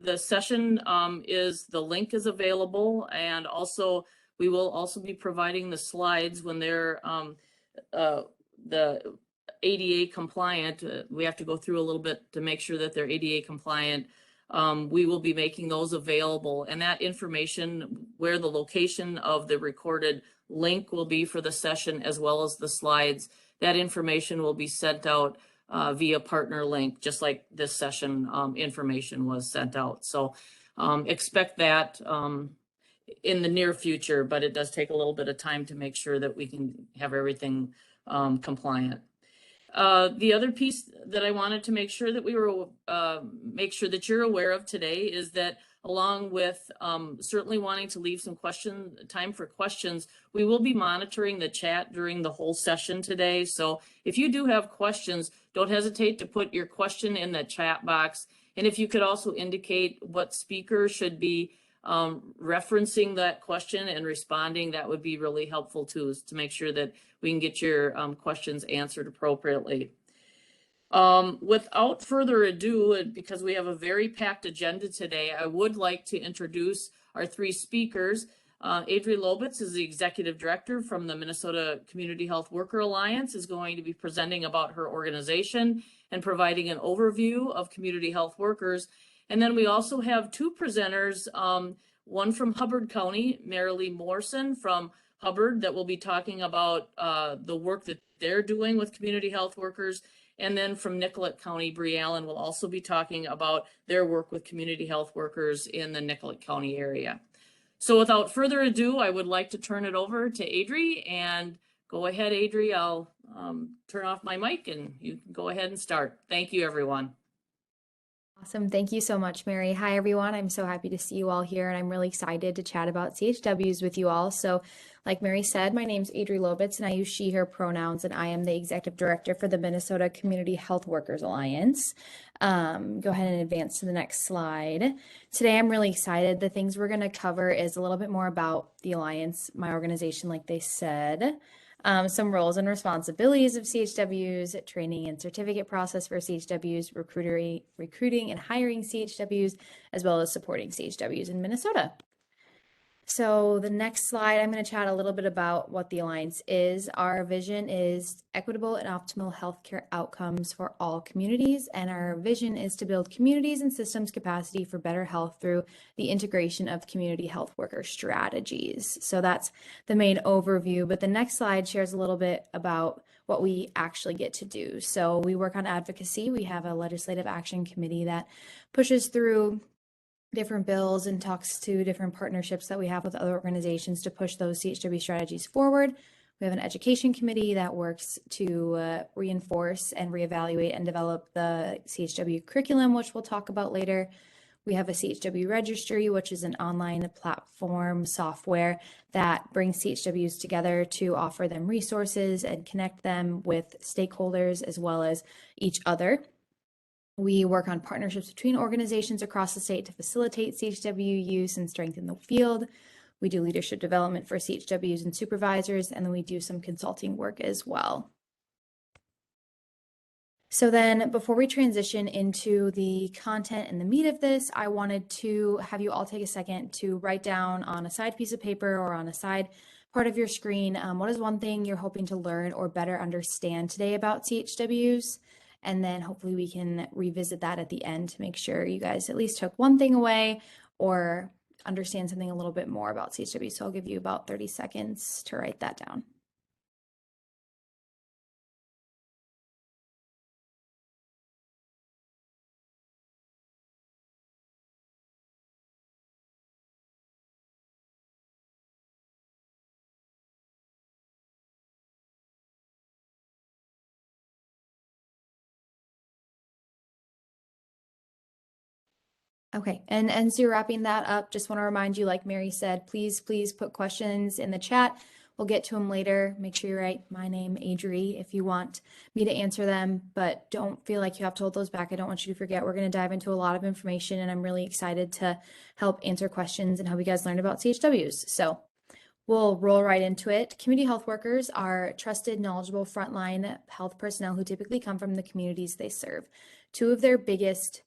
the session the link is available, and also we will also be providing the slides when they're the ADA compliant. We have to go through a little bit to make sure that they're ADA compliant. We will be making those available, and that information, where the location of the recorded link will be for the session, as well as the slides, that information will be sent out via partner link, just like this session information was sent out. So expect that in the near future, but it does take a little bit of time to make sure that we can have everything compliant. The other piece that I wanted to make sure that you're aware of today is that, along with certainly wanting to leave some time for questions, we will be monitoring the chat during the whole session today. So if you do have questions, don't hesitate to put your question in the chat box. And if you could also indicate what speaker should be referencing that question and responding, that would be really helpful too, to make sure that we can get your questions answered appropriately. Without further ado, because we have a very packed agenda today, I would like to introduce our three speakers. Bre Lobitz is the Executive Director from the Minnesota Community Health Worker Alliance, is going to be presenting about her organization and providing an overview of community health workers. And then we also have two presenters, one from Hubbard County, Marilee Morrison from Hubbard, that will be talking about the work that they're doing with community health workers. And then from Nicollet County, Bre Allen will also be talking about their work with community health workers in the Nicollet County area. So without further ado, I would like to turn it over to Bre, and go ahead, Bre. I'll turn off my mic and you can go ahead and start. Thank you, everyone. Awesome. Thank you so much, Mary. Hi, everyone. I'm so happy to see you all here, and I'm really excited to chat about CHWs with you all. So like Mary said, my name's Bre Lobitz, and I use she, her pronouns, and I am the Executive Director for the Minnesota Community Health Workers Alliance. Go ahead and advance to the next slide. Today, I'm really excited. The things we're going to cover is a little bit more about the Alliance, my organization, like they said. Some roles and responsibilities of CHWs, training and certificate process for CHWs, recruiting and hiring CHWs, as well as supporting CHWs in Minnesota. So the next slide, I'm going to chat a little bit about what the Alliance is. Our vision is equitable and optimal healthcare outcomes for all communities, and our vision is to build communities and systems capacity for better health through the integration of community health worker strategies. So that's the main overview, but the next slide shares a little bit about what we actually get to do. So we work on advocacy. We have a legislative action committee that pushes through different bills and talks to different partnerships that we have with other organizations to push those CHW strategies forward. We have an education committee that works to reinforce and reevaluate and develop the CHW curriculum, which we'll talk about later. We have a CHW registry, which is an online platform software that brings CHWs together to offer them resources and connect them with stakeholders as well as each other. We work on partnerships between organizations across the state to facilitate CHW use and strengthen the field. We do leadership development for CHWs and supervisors, and then we do some consulting work as well. So then before we transition into the content and the meat of this, I wanted to have you all take a second to write down on a side piece of paper or on a side part of your screen, what is one thing you're hoping to learn or better understand today about CHWs? And then hopefully we can revisit that at the end to make sure you guys at least took one thing away or understand something a little bit more about CHW. So I'll give you about 30 seconds to write that down. Okay, and as you're wrapping that up, just want to remind you, like Mary said, please put questions in the chat. We'll get to them later. Make sure you write my name, Bre, if you want me to answer them, but don't feel like you have to hold those back. I don't want you to forget. We're going to dive into a lot of information, and I'm really excited to help answer questions and help you guys learn about CHWs. So we'll roll right into it. Community health workers are trusted, knowledgeable frontline health personnel who typically come from the communities they serve. Two of their biggest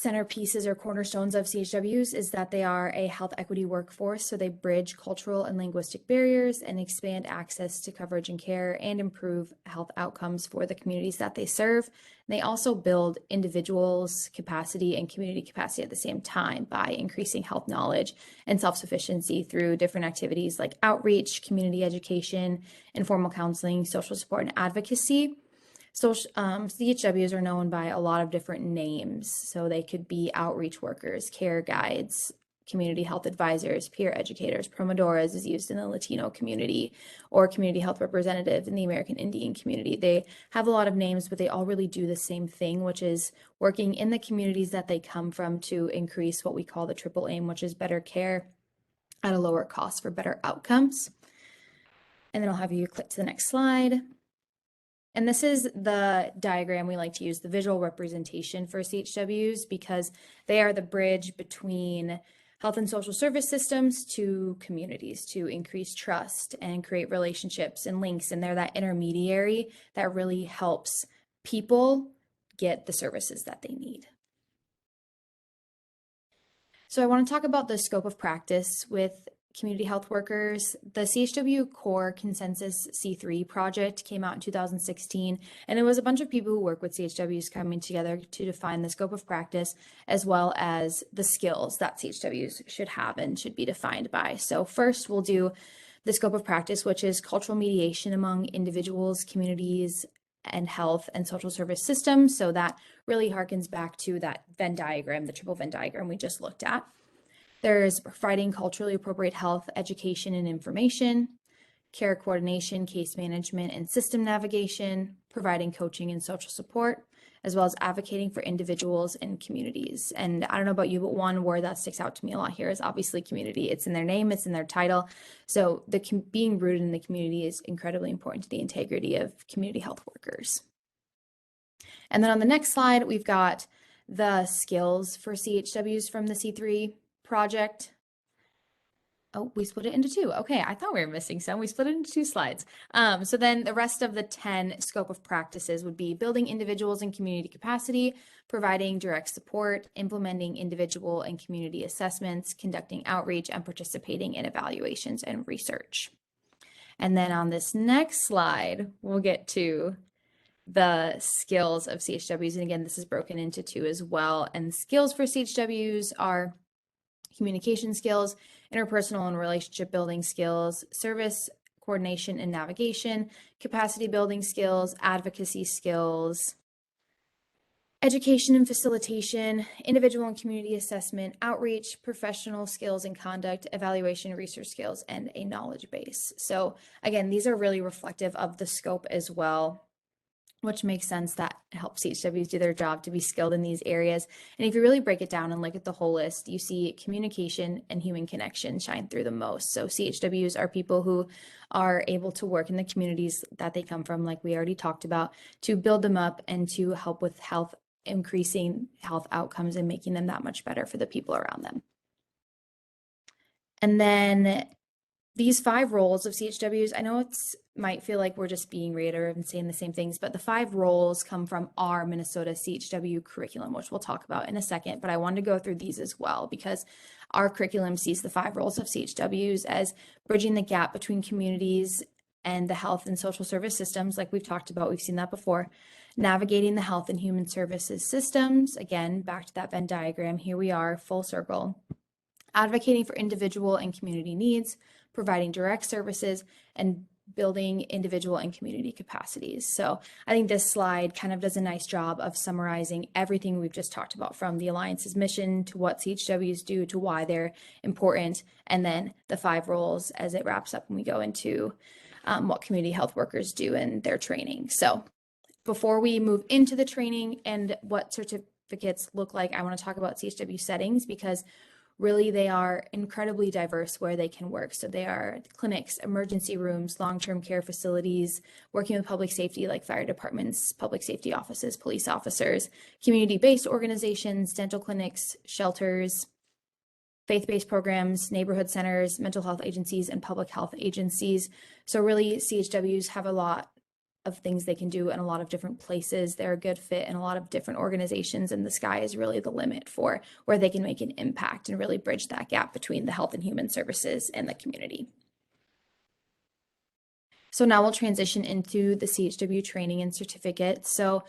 centerpieces or cornerstones of CHWs is that they are a health equity workforce. So they bridge cultural and linguistic barriers and expand access to coverage and care and improve health outcomes for the communities that they serve. And they also build individuals' capacity and community capacity at the same time by increasing health knowledge and self-sufficiency through different activities like outreach, community education, informal counseling, social support, and advocacy. So CHWs are known by a lot of different names. So they could be outreach workers, care guides, community health advisors, peer educators. Promodoras is used in the Latino community, or community health representative in the American Indian community. They have a lot of names, but they all really do the same thing, which is working in the communities that they come from to increase what we call the triple aim, which is better care at a lower cost for better outcomes. And then I'll have you click to the next slide. And this is the diagram we like to use, the visual representation for CHWs, because they are the bridge between health and social service systems to communities to increase trust and create relationships and links. And they're that intermediary that really helps people get the services that they need. So I want to talk about the scope of practice with community health workers. The CHW Core Consensus C3 project came out in 2016, and it was a bunch of people who work with CHWs coming together to define the scope of practice as well as the skills that CHWs should have and should be defined by. So first we'll do the scope of practice, which is cultural mediation among individuals, communities, and health and social service systems. So that really harkens back to that Venn diagram, the triple Venn diagram we just looked at. There's providing culturally appropriate health, education, and information, care coordination, case management, and system navigation, providing coaching and social support, as well as advocating for individuals and communities. And I don't know about you, but one word that sticks out to me a lot here is obviously community. It's in their name, it's in their title. So being rooted in the community is incredibly important to the integrity of community health workers. And then on the next slide, we've got the skills for CHWs from the C3 project. Oh, we split it into two. Okay, I thought we were missing some. We split it into two slides. So then the rest of the 10 scope of practices would be building individuals and community capacity, providing direct support, implementing individual and community assessments, conducting outreach, and participating in evaluations and research. And then on this next slide, we'll get to the skills of CHWs. And again, this is broken into two as well. And skills for CHWs are communication skills, interpersonal and relationship building skills, service coordination and navigation, capacity building skills, advocacy skills, education and facilitation, individual and community assessment, outreach, professional skills and conduct, evaluation, research skills, and a knowledge base. So again, these are really reflective of the scope as well, which makes sense that helps CHWs do their job to be skilled in these areas. And if you really break it down and look at the whole list, you see communication and human connection shine through the most. So CHWs are people who are able to work in the communities that they come from, like we already talked about, to build them up and to help with health, increasing health outcomes and making them that much better for the people around them. And then these 5 roles of CHWs, I know it might feel like we're just being reiterative and saying the same things, but the 5 roles come from our Minnesota CHW curriculum, which we'll talk about in a second. But I wanted to go through these as well because our curriculum sees the 5 roles of CHWs as bridging the gap between communities and the health and social service systems, like we've talked about. We've seen that before. Navigating the health and human services systems. Again, back to that Venn diagram. Here we are, full circle. Advocating for individual and community needs, providing direct services, and building individual and community capacities. So I think this slide kind of does a nice job of summarizing everything we've just talked about, from the Alliance's mission to what CHWs do to why they're important, and then the 5 roles as it wraps up when we go into what community health workers do in their training. So before we move into the training and what certificates look like, I want to talk about CHW settings, because really they are incredibly diverse where they can work. So they are clinics, emergency rooms, long-term care facilities, working with public safety like fire departments, public safety offices, police officers, community-based organizations, dental clinics, shelters, faith-based programs, neighborhood centers, mental health agencies, and public health agencies. So really CHWs have a lot of things they can do in a lot of different places. They're a good fit in a lot of different organizations, and the sky is really the limit for where they can make an impact and really bridge that gap between the health and human services and the community. So now we'll transition into the CHW training and certificate. So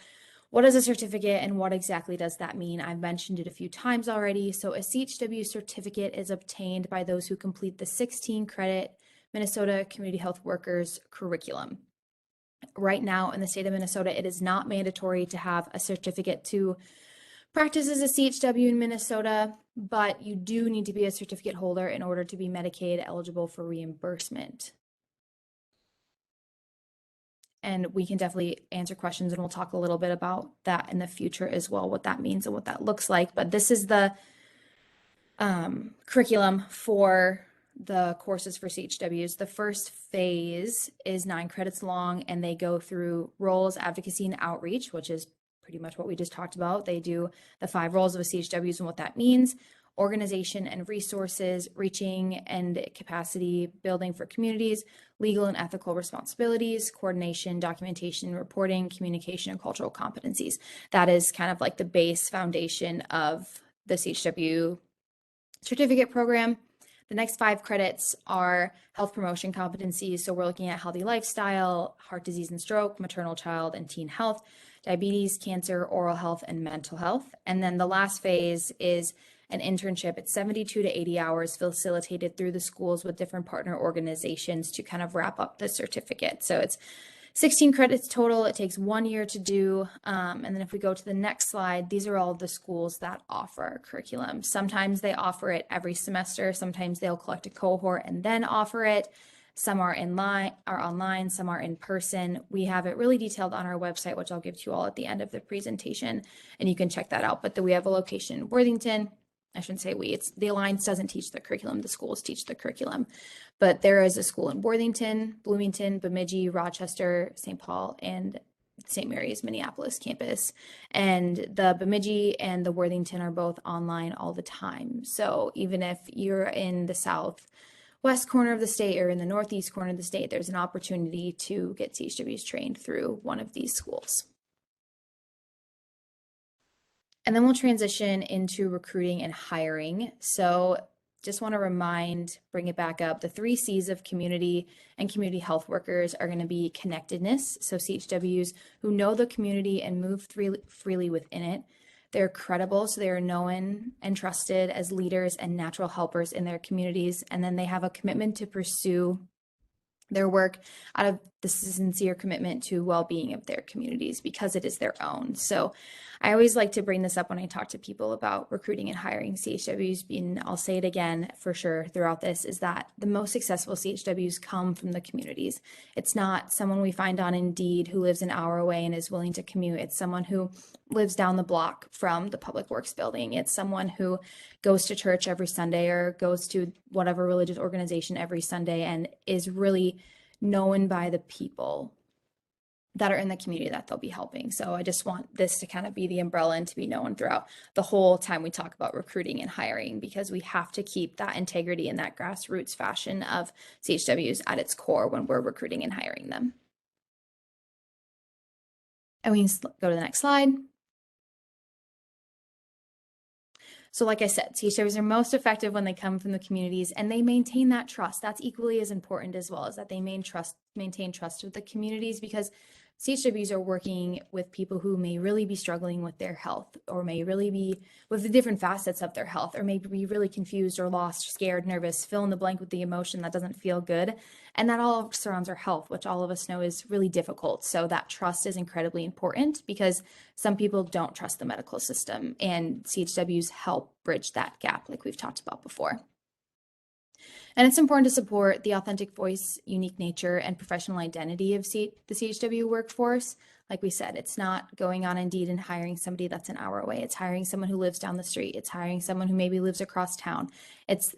what is a certificate and what exactly does that mean? I've mentioned it a few times already. So a CHW certificate is obtained by those who complete the 16-credit Minnesota Community Health Workers curriculum. Right now in the state of Minnesota, it is not mandatory to have a certificate to practice as a CHW in Minnesota, but you do need to be a certificate holder in order to be Medicaid eligible for reimbursement. And we can definitely answer questions, and we'll talk a little bit about that in the future as well, what that means and what that looks like. But this is the curriculum for the courses for CHWs. The first phase is 9 credits long, and they go through roles, advocacy, and outreach, which is pretty much what we just talked about. They do the 5 roles of a CHWs and what that means: organization and resources, reaching and capacity building for communities, legal and ethical responsibilities, coordination, documentation, reporting, communication, and cultural competencies. That is kind of like the base foundation of the CHW certificate program. The next 5 credits are health promotion competencies. So we're looking at healthy lifestyle, heart disease and stroke, maternal, child, and teen health, diabetes, cancer, oral health, and mental health. And then the last phase is an internship. It's 72 to 80 hours facilitated through the schools with different partner organizations to kind of wrap up the certificate. So it's 16 credits total. It takes 1 year to do. And then if we go to the next slide, these are all the schools that offer our curriculum. Sometimes they offer it every semester. Sometimes they'll collect a cohort and then offer it. Some are online, some are in person. We have it really detailed on our website, which I'll give to you all at the end of the presentation, and you can check that out. But we have a location in Worthington. I shouldn't say we, it's the Alliance doesn't teach the curriculum, the schools teach the curriculum. But there is a school in Worthington, Bloomington, Bemidji, Rochester, St. Paul, and St. Mary's Minneapolis campus. And the Bemidji and the Worthington are both online all the time. So even if you're in the southwest corner of the state or in the northeast corner of the state, there's an opportunity to get CHWs trained through one of these schools. And then we'll transition into recruiting and hiring. So just want to bring it back up. The 3 C's of community and community health workers are going to be connectedness. So CHWs who know the community and move freely within it. They're credible, so they are known and trusted as leaders and natural helpers in their communities. And then they have a commitment to pursue their work out of the sincere commitment to well-being of their communities because it is their own. So I always like to bring this up when I talk to people about recruiting and hiring CHWs, and I'll say it again for sure throughout this, is that the most successful CHWs come from the communities. It's not someone we find on Indeed who lives an hour away and is willing to commute. It's someone who lives down the block from the Public Works building. It's someone who goes to church every Sunday or goes to whatever religious organization every Sunday and is really known by the people that are in the community that they'll be helping. So I just want this to kind of be the umbrella and to be known throughout the whole time we talk about recruiting and hiring, because we have to keep that integrity and that grassroots fashion of CHWs at its core when we're recruiting and hiring them. And we can go to the next slide. So like I said, CHWs are most effective when they come from the communities and they maintain that trust. That's equally as important as well, as that they maintain trust with the communities, because CHWs are working with people who may really be struggling with their health, or may really be with the different facets of their health, or may be really confused or lost, scared, nervous, fill in the blank with the emotion that doesn't feel good. And that all surrounds our health, which all of us know is really difficult. So that trust is incredibly important, because some people don't trust the medical system, and CHWs help bridge that gap like we've talked about before. And it's important to support the authentic voice, unique nature, and professional identity of the CHW workforce. Like we said, it's not going on Indeed and hiring somebody that's an hour away. It's hiring someone who lives down the street. It's hiring someone who maybe lives across town. It's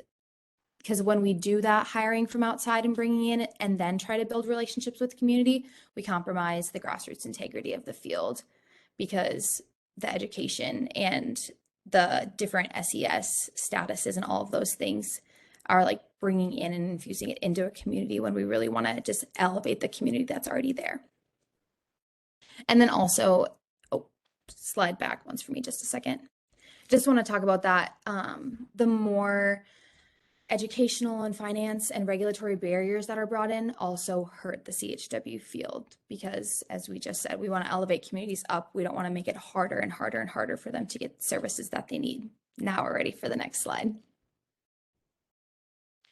because when we do that hiring from outside and bringing in and then try to build relationships with the community, we compromise the grassroots integrity of the field, because the education and the different SES statuses and all of those things are like bringing in and infusing it into a community when we really want to just elevate the community that's already there. And then also, oh, slide back once for me, just a second. Just want to talk about that. The more educational and finance and regulatory barriers that are brought in also hurt the CHW field because, as we just said, we want to elevate communities up. We don't want to make it harder and harder and harder for them to get services that they need. Now we're ready for the next slide.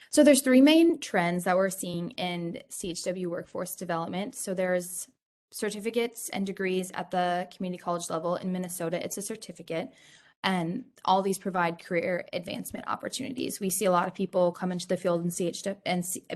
So there's three main trends that we're seeing in CHW workforce development. So there's certificates and degrees at the community college level. In Minnesota, it's a certificate. And all these provide career advancement opportunities. We see a lot of people come into the field and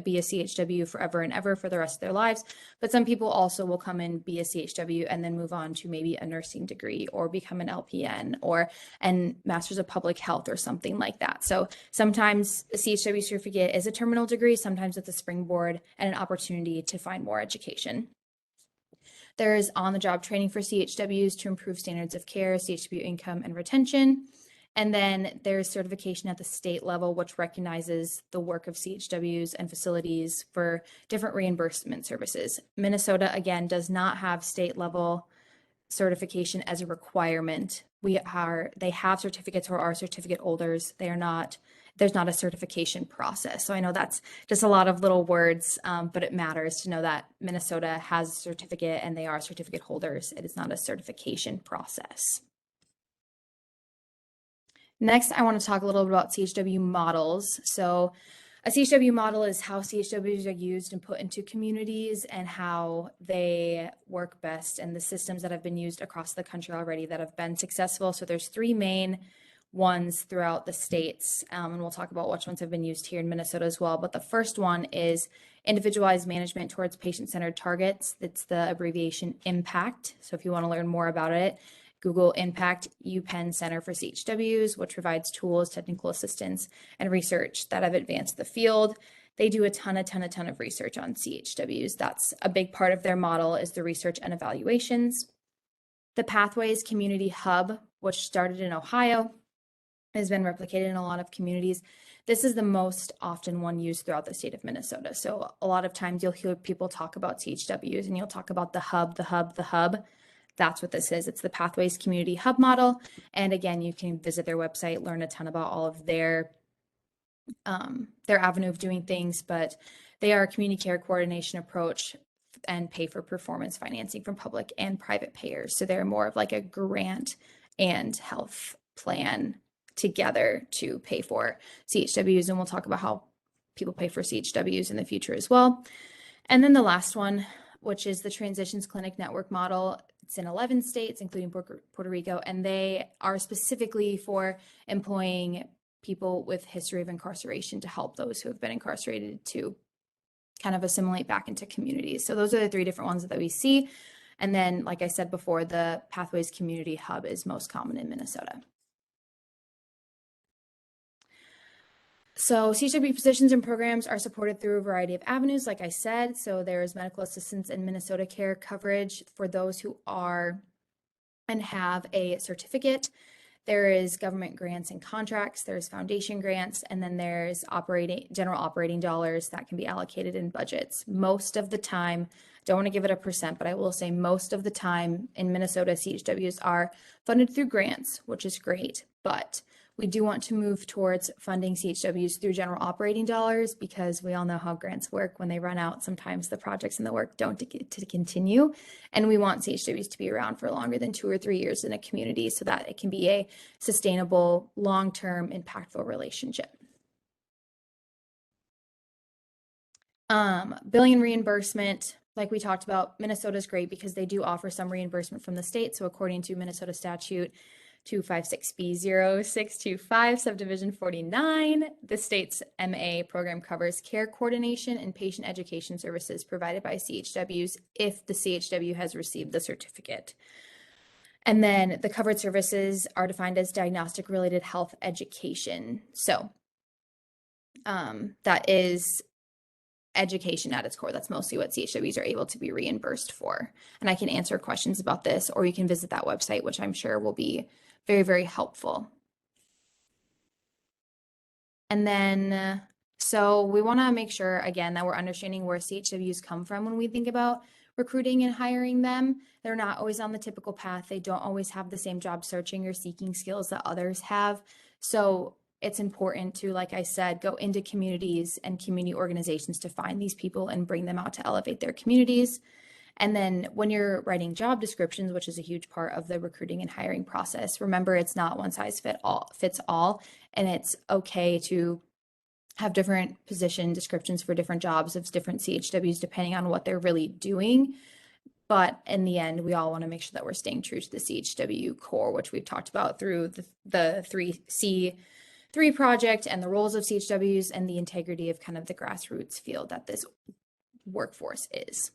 be a CHW forever and ever for the rest of their lives. But some people also will come in, be a CHW, and then move on to maybe a nursing degree or become an LPN or a Master's of Public Health or something like that. So sometimes a CHW certificate is a terminal degree, sometimes it's a springboard and an opportunity to find more education. There is on-the-job training for CHWs to improve standards of care, CHW income and retention. And then there's certification at the state level, which recognizes the work of CHWs and facilities for different reimbursement services. Minnesota, again, does not have state level certification as a requirement. They have certificates or are certificate holders. There's not a certification process. So I know that's just a lot of little words, but it matters to know that Minnesota has a certificate and they are certificate holders. It is not a certification process. Next, I want to talk a little bit about CHW models. So a CHW model is how CHWs are used and put into communities and how they work best and the systems that have been used across the country already that have been successful. So there's three main ones throughout the states, and we'll talk about which ones have been used here in Minnesota as well. But the first one is individualized management towards patient-centered targets. It's the abbreviation IMPACT. So if you want to learn more about it, Google IMPACT UPenn Center for CHWs, which provides tools, technical assistance, and research that have advanced the field. They do a ton of research on CHWs. That's a big part of their model is the research and evaluations. The Pathways Community Hub, which started in Ohio, has been replicated in a lot of communities. This is the most often one used throughout the state of Minnesota. So a lot of times you'll hear people talk about CHWs and you'll talk about the hub. That's what this is. It's the Pathways Community Hub model. And again, you can visit their website, learn a ton about all of their avenue of doing things, but they are a community care coordination approach and pay for performance financing from public and private payers. So they're more of like a grant and health plan together to pay for CHWs. And we'll talk about how people pay for CHWs in the future as well. And then the last one, which is the Transitions Clinic Network model. It's in 11 states, including Puerto Rico, and they are specifically for employing people with history of incarceration to help those who have been incarcerated to kind of assimilate back into communities. So those are the three different ones that we see. And then, like I said before, the Pathways Community Hub is most common in Minnesota. So CHW positions and programs are supported through a variety of avenues, like I said. So there's medical assistance and Minnesota care coverage for those who are and have a certificate. There is government grants and contracts, there's foundation grants, and then there's general operating dollars that can be allocated in budgets. Most of the time, don't want to give it a percent, but I will say most of the time in Minnesota, CHWs are funded through grants, which is great, but we do want to move towards funding CHWs through general operating dollars because we all know how grants work. When they run out, sometimes the projects and the work don't get to continue. And we want CHWs to be around for longer than 2 or 3 years in a community so that it can be a sustainable, long-term, impactful relationship. Billing and reimbursement, like we talked about, Minnesota is great because they do offer some reimbursement from the state. So according to Minnesota statute 256B0625 subdivision 49, the state's MA program covers care coordination and patient education services provided by CHWs if the CHW has received the certificate. And then the covered services are defined as diagnostic related health education. So that is education at its core. That's mostly what CHWs are able to be reimbursed for. And I can answer questions about this, or you can visit that website, which I'm sure will be very, very helpful. And then, so we want to make sure, again, that we're understanding where CHWs come from when we think about recruiting and hiring them. They're not always on the typical path. They don't always have the same job searching or seeking skills that others have. So it's important to, like I said, go into communities and community organizations to find these people and bring them out to elevate their communities. And then when you're writing job descriptions, which is a huge part of the recruiting and hiring process, remember it's not one size fits all, and it's okay to have different position descriptions for different jobs of different CHWs depending on what they're really doing. But in the end, we all want to make sure that we're staying true to the CHW core, which we've talked about through the 3C3 project and the roles of CHWs and the integrity of kind of the grassroots field that this workforce is.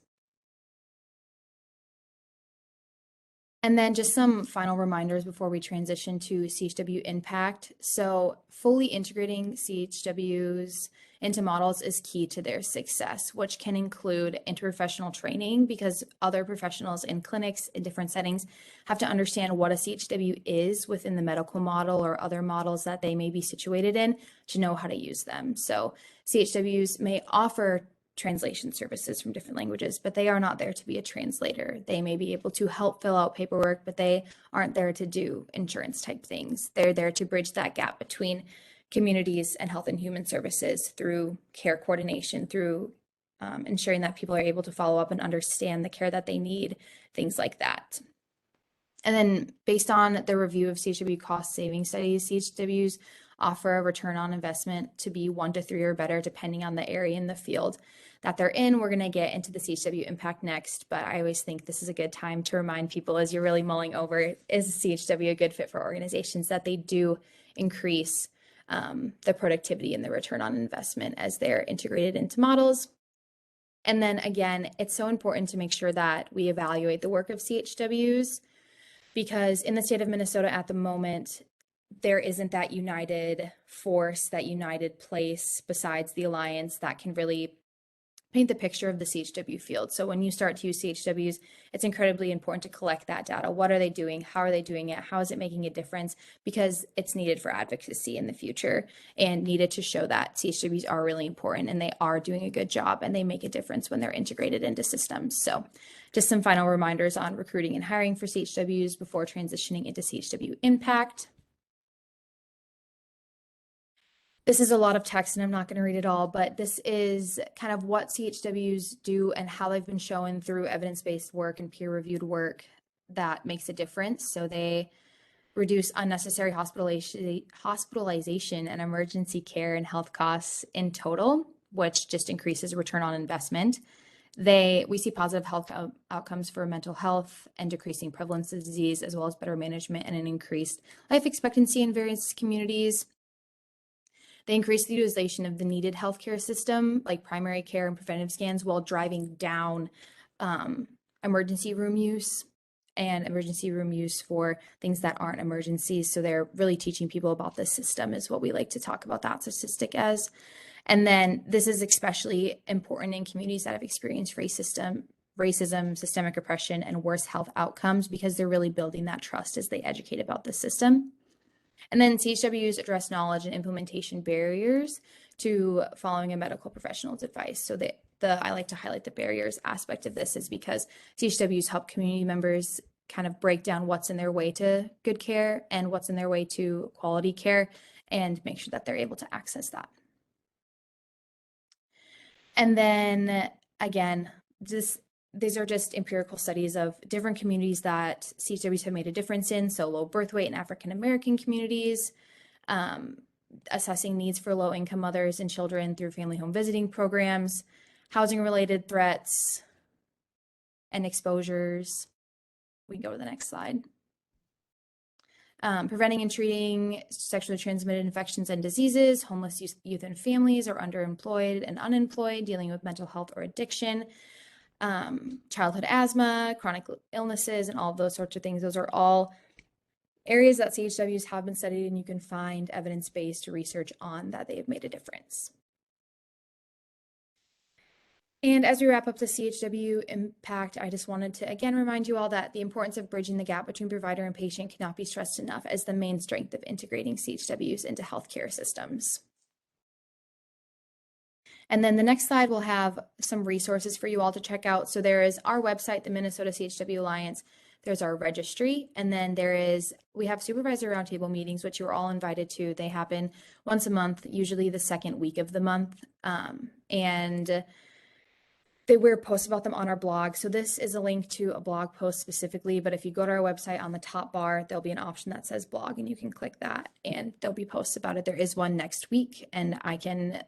And then just some final reminders before we transition to CHW impact. So fully integrating CHWs into models is key to their success, which can include interprofessional training because other professionals in clinics in different settings have to understand what a CHW is within the medical model or other models that they may be situated in to know how to use them. So CHWs may offer translation services from different languages, but they are not there to be a translator. They may be able to help fill out paperwork, but they aren't there to do insurance type things. They're there to bridge that gap between communities and health and human services through care coordination, through ensuring that people are able to follow up and understand the care that they need, things like that. And then based on the review of CHW cost saving studies, CHWs offer a return on investment to be 1 to 3 or better, depending on the area in the field that they're in. We're going to get into the CHW impact next, but I always think this is a good time to remind people as you're really mulling over, is CHW a good fit for organizations, that they do increase the productivity and the return on investment as they're integrated into models. And then again, it's so important to make sure that we evaluate the work of CHWs, because in the state of Minnesota at the moment, there isn't that united force, that united place besides the Alliance that can really paint the picture of the CHW field. So when you start to use CHWs, it's incredibly important to collect that data. What are they doing? How are they doing it? How is it making a difference? Because it's needed for advocacy in the future and needed to show that CHWs are really important and they are doing a good job and they make a difference when they're integrated into systems. So just some final reminders on recruiting and hiring for CHWs before transitioning into CHW impact. This is a lot of text and I'm not going to read it all, but this is kind of what CHWs do and how they've been shown through evidence-based work and peer-reviewed work that makes a difference. So they reduce unnecessary hospitalization and emergency care and health costs in total, which just increases return on investment. We see positive health outcomes for mental health and decreasing prevalence of disease, as well as better management and an increased life expectancy in various communities. They increase the utilization of the needed healthcare system, like primary care and preventive scans, while driving down emergency room use and emergency room use for things that aren't emergencies. So they're really teaching people about the system is what we like to talk about that statistic as. And then this is especially important in communities that have experienced racism, systemic oppression, and worse health outcomes, because they're really building that trust as they educate about the system. And then CHWs address knowledge and implementation barriers to following a medical professional's advice. So I like to highlight the barriers aspect of this is because CHWs help community members kind of break down what's in their way to good care and what's in their way to quality care and make sure that they're able to access that. And then again, these are just empirical studies of different communities that CHWs have made a difference in. So low birth weight in African-American communities, assessing needs for low-income mothers and children through family home visiting programs, housing-related threats and exposures. We can go to the next slide. Preventing and treating sexually transmitted infections and diseases, homeless youth and families are underemployed and unemployed, dealing with mental health or addiction, childhood asthma, chronic illnesses, and all of those sorts of things. Those are all areas that CHWs have been studied, and you can find evidence-based research on that they have made a difference. And as we wrap up the CHW impact, I just wanted to again remind you all that the importance of bridging the gap between provider and patient cannot be stressed enough as the main strength of integrating CHWs into healthcare systems. And then the next slide will have some resources for you all to check out. So there is our website, the Minnesota CHW Alliance. There's our registry, and then we have supervisor roundtable meetings, which you're all invited to. They happen once a month, usually the second week of the month. And we're posts about them on our blog. So this is a link to a blog post specifically, but if you go to our website on the top bar, there'll be an option that says blog and you can click that and there'll be posts about it. There is one next week and I can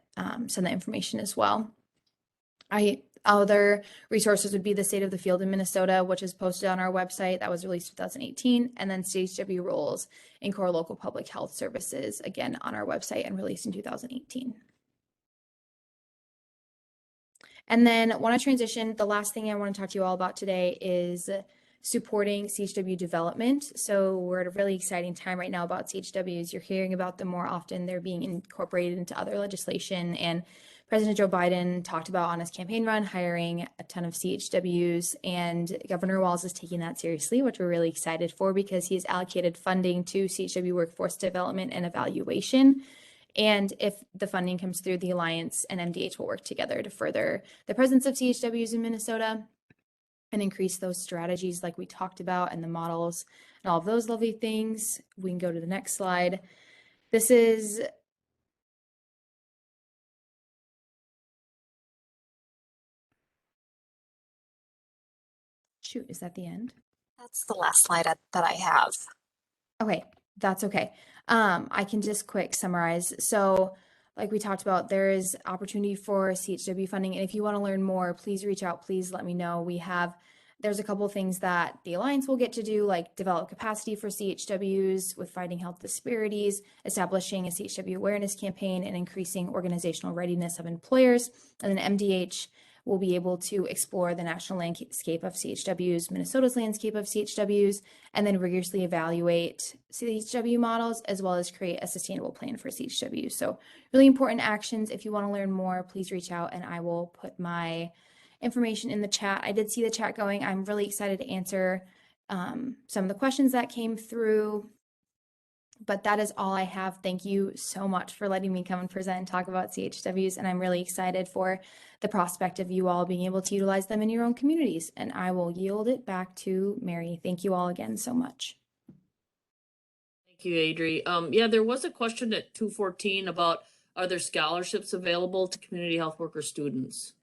send that information as well. Other resources would be the State of the Field in Minnesota, which is posted on our website. That was released 2018. And then CHW roles in core local public health services, again, on our website and released in 2018. And then want to transition, the last thing I want to talk to you all about today is supporting CHW development. So we're at a really exciting time right now about CHWs. You're hearing about them more often. They're being incorporated into other legislation. And President Joe Biden talked about on his campaign run hiring a ton of CHWs, and Governor Walz is taking that seriously, which we're really excited for because he's allocated funding to CHW workforce development and evaluation. And if the funding comes through, the Alliance and MDH will work together to further the presence of CHWs in Minnesota and increase those strategies like we talked about and the models and all of those lovely things. We can go to the next slide. This is shoot, is that the end? That's the last slide that I have. Okay, that's okay. I can just quick summarize. So like we talked about, there is opportunity for CHW funding. And if you want to learn more, please reach out. Please let me know. There's a couple of things that the Alliance will get to do, like develop capacity for CHWs with fighting health disparities, establishing a CHW awareness campaign, and increasing organizational readiness of employers. And then MDH will be able to explore the national landscape of CHWs, Minnesota's landscape of CHWs, and then rigorously evaluate CHW models, as well as create a sustainable plan for CHWs. So really important actions. If you want to learn more, please reach out and I will put my information in the chat. I did see the chat going. I'm really excited to answer some of the questions that came through. But that is all I have. Thank you so much for letting me come and present and talk about CHWs. And I'm really excited for the prospect of you all being able to utilize them in your own communities. And I will yield it back to Mary. Thank you all again so much. Thank you, Adri. Yeah, there was a question at 214 about, are there scholarships available to community health worker students?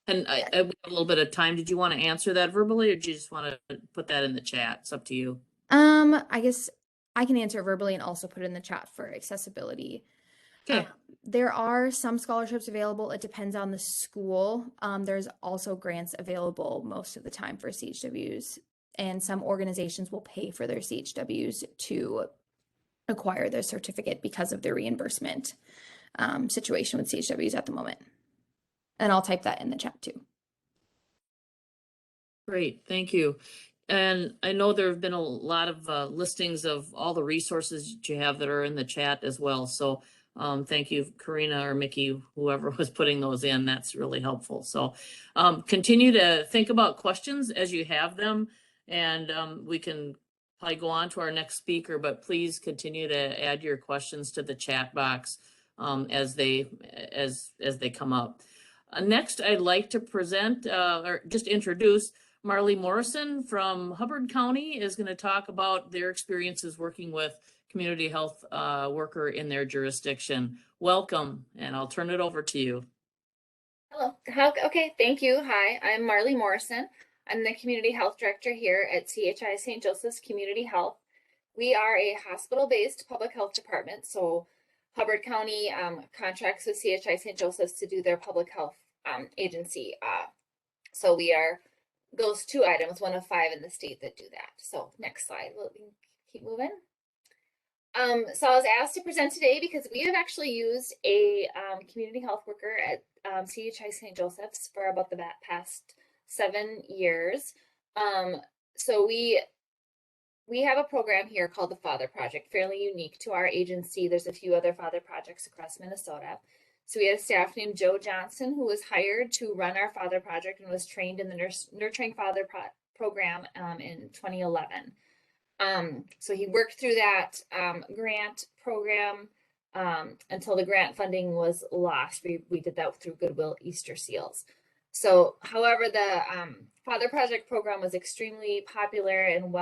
And I have a little bit of time. Did you want to answer that verbally or do you just want to put that in the chat? It's up to you. I guess I can answer it verbally and also put it in the chat for accessibility. Okay. There are some scholarships available. It depends on the school. There's also grants available most of the time for CHWs, and some organizations will pay for their CHWs to acquire their certificate because of their reimbursement situation with CHWs at the moment. And I'll type that in the chat too. Great, thank you. And I know there have been a lot of listings of all the resources that you have that are in the chat as well. So thank you, Karina or Mickey, whoever was putting those in. That's really helpful. So continue to think about questions as you have them, and we can probably go on to our next speaker, but please continue to add your questions to the chat box as they come up. Next, I'd like to present or just introduce Marley Morrison from Hubbard County is going to talk about their experiences working with community health worker in their jurisdiction. Welcome, and I'll turn it over to you. Hello. Okay, thank you. Hi, I'm Marley Morrison. I'm the Community Health Director here at CHI St. Joseph's Community Health. We are a hospital-based public health department, so Hubbard County contracts with CHI St. Joseph's to do their public health agency. So we are those two items, one of 5 in the state that do that. So next slide, we'll keep moving. So I was asked to present today because we have actually used a community health worker at CHI St. Joseph's for about the past 7 years. So we have a program here called the Father Project, fairly unique to our agency. There's a few other Father Projects across Minnesota. So we had a staff named Joe Johnson who was hired to run our Father Project and was trained in the Nurturing Father program in 2011. So he worked through that grant program until the grant funding was lost. We did that through Goodwill Easter Seals. So, however, the Father Project program was extremely popular and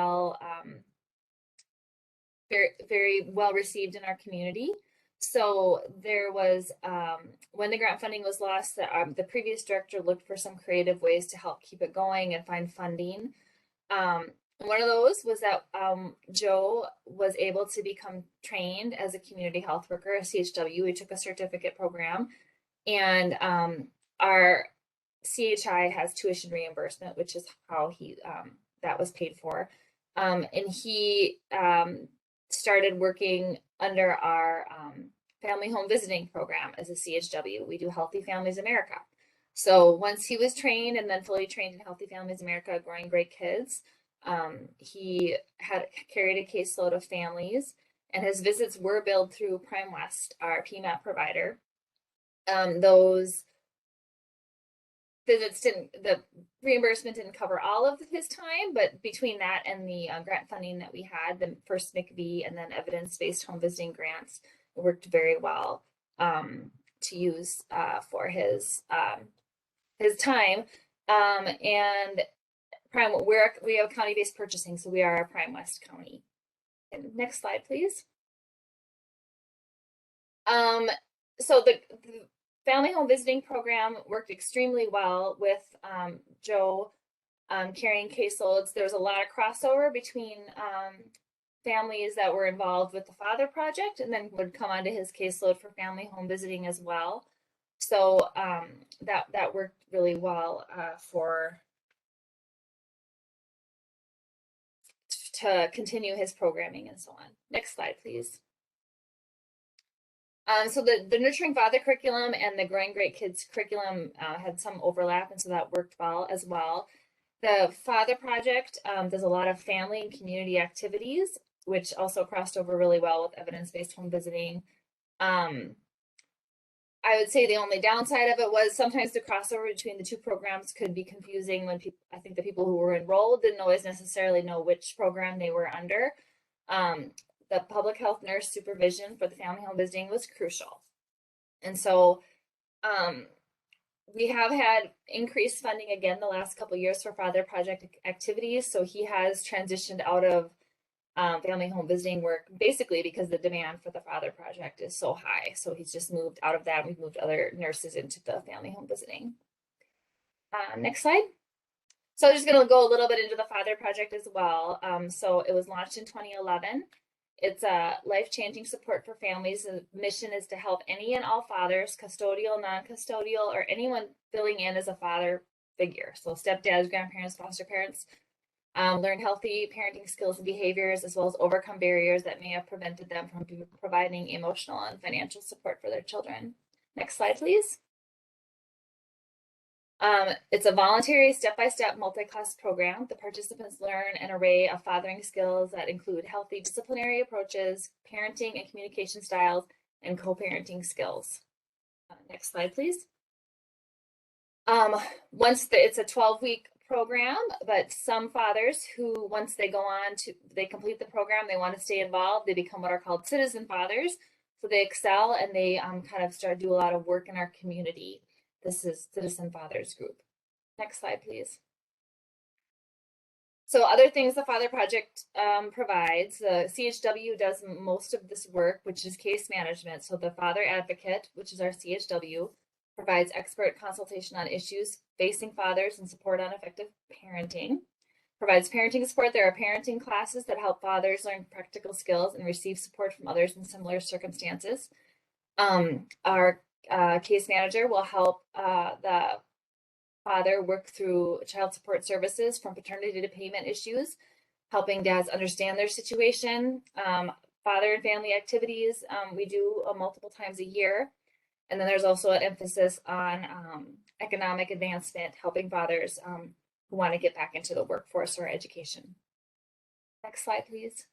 very well received in our community. So there was, when the grant funding was lost, the previous director looked for some creative ways to help keep it going and find funding. One of those was that Joe was able to become trained as a community health worker, a CHW. We took a certificate program, and our CHI has tuition reimbursement, which is how that was paid for. And he started working under our family home visiting program as a CHW. We do Healthy Families America. So once he was trained and then fully trained in Healthy Families America, Growing Great Kids, he had carried a caseload of families, and his visits were billed through Prime West, our PMAP provider. Those visits the reimbursement didn't cover all of his time, but between that and the grant funding that we had, the first MCV and then evidence-based home visiting grants, worked very well to use for his time. And Prime, we have county-based purchasing, so we are a Prime West County. And next slide, please. So the family home visiting program worked extremely well with Joe carrying caseloads. There was a lot of crossover between families that were involved with the Father Project and then would come onto his caseload for family home visiting as well. So that worked really well to continue his programming and so on. Next slide, please. So the Nurturing Father curriculum and the Growing Great Kids curriculum had some overlap, and so that worked well as well. The Father Project does a lot of family and community activities, which also crossed over really well with evidence-based home visiting. I would say the only downside of it was sometimes the crossover between the two programs could be confusing when I think the people who were enrolled didn't always necessarily know which program they were under. The public health nurse supervision for the family home visiting was crucial. And so we have had increased funding again the last couple of years for Father Project activities. So he has transitioned out of family home visiting work basically because the demand for the Father Project is so high. So he's just moved out of that. We've moved other nurses into the family home visiting. Next slide. So I'm just going to go a little bit into the Father Project as well. So it was launched in 2011. It's a life-changing support for families. The mission is to help any and all fathers, custodial, non-custodial, or anyone filling in as a father figure. So stepdads, grandparents, foster parents, learn healthy parenting skills and behaviors, as well as overcome barriers that may have prevented them from providing emotional and financial support for their children. Next slide, please. It's a voluntary step-by-step multi-class program. The participants learn an array of fathering skills that include healthy disciplinary approaches, parenting and communication styles, and co-parenting skills. Next slide, please. It's a 12-week program, but some fathers who, once they they complete the program, they want to stay involved, they become what are called citizen fathers. So they excel and they kind of do a lot of work in our community. This is Citizen Fathers Group. Next slide, please. So other things the Father Project provides, the CHW does most of this work, which is case management. So the Father Advocate, which is our CHW, provides expert consultation on issues facing fathers and support on effective parenting. Provides parenting support. There are parenting classes that help fathers learn practical skills and receive support from others in similar circumstances. Our case manager will help the father work through child support services from paternity to payment issues, helping dads understand their situation. Father and family activities we do multiple times a year. And then there's also an emphasis on economic advancement, helping fathers who want to get back into the workforce or education. Next slide, please.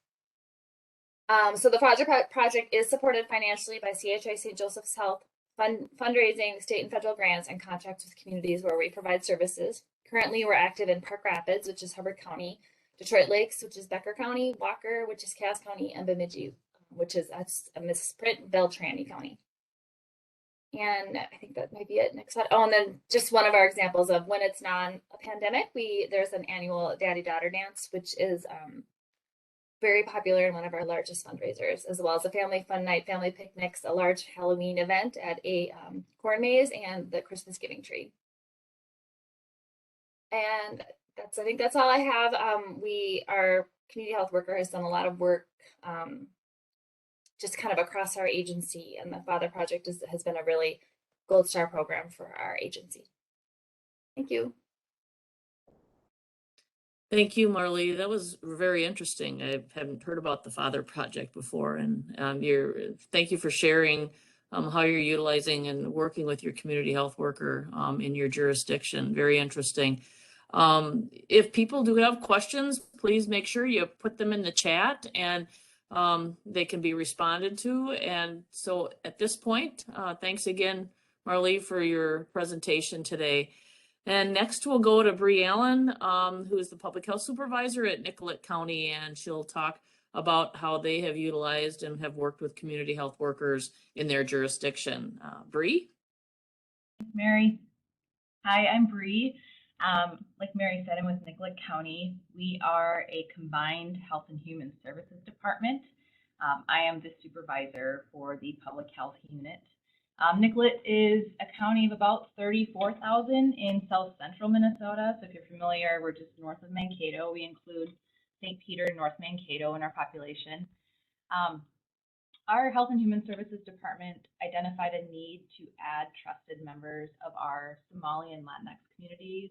So the project is supported financially by CHI St. Joseph's Health, fundraising, state and federal grants, and contracts with communities where we provide services. Currently, we're active in Park Rapids, which is Hubbard County, Detroit Lakes, which is Becker County, Walker, which is Cass County, and Bemidji, that's Miss Sprint Beltrami County. And I think that might be it. Next slide. Oh, and then just one of our examples of when it's non a pandemic, there's an annual daddy daughter dance, which is very popular and one of our largest fundraisers, as well as a family fun night, family picnics, a large Halloween event at a corn maze, and the Christmas giving tree. And I think that's all I have. Our community health worker has done a lot of work just kind of across our agency, and the Father Project has been a really gold star program for our agency. Thank you. Thank you, Marley. That was very interesting. I haven't heard about the Father Project before, and thank you for sharing how you're utilizing and working with your community health worker in your jurisdiction. Very interesting. If people do have questions, please make sure you put them in the chat, and they can be responded to. And so at this point, thanks again, Marley, for your presentation today. And next we'll go to Bre Allen, who is the public health supervisor at Nicollet County, and she'll talk about how they have utilized and have worked with community health workers in their jurisdiction. Bre? Mary. Hi, I'm Bre. Like Mary said, I'm with Nicollet County. We are a combined health and human services department. I am the supervisor for the public health unit. Nicollet is a county of about 34,000 in south central Minnesota. So if you're familiar, we're just north of Mankato. We include St. Peter and North Mankato in our population. Our Health and Human Services Department identified a need to add trusted members of our Somali and Latinx communities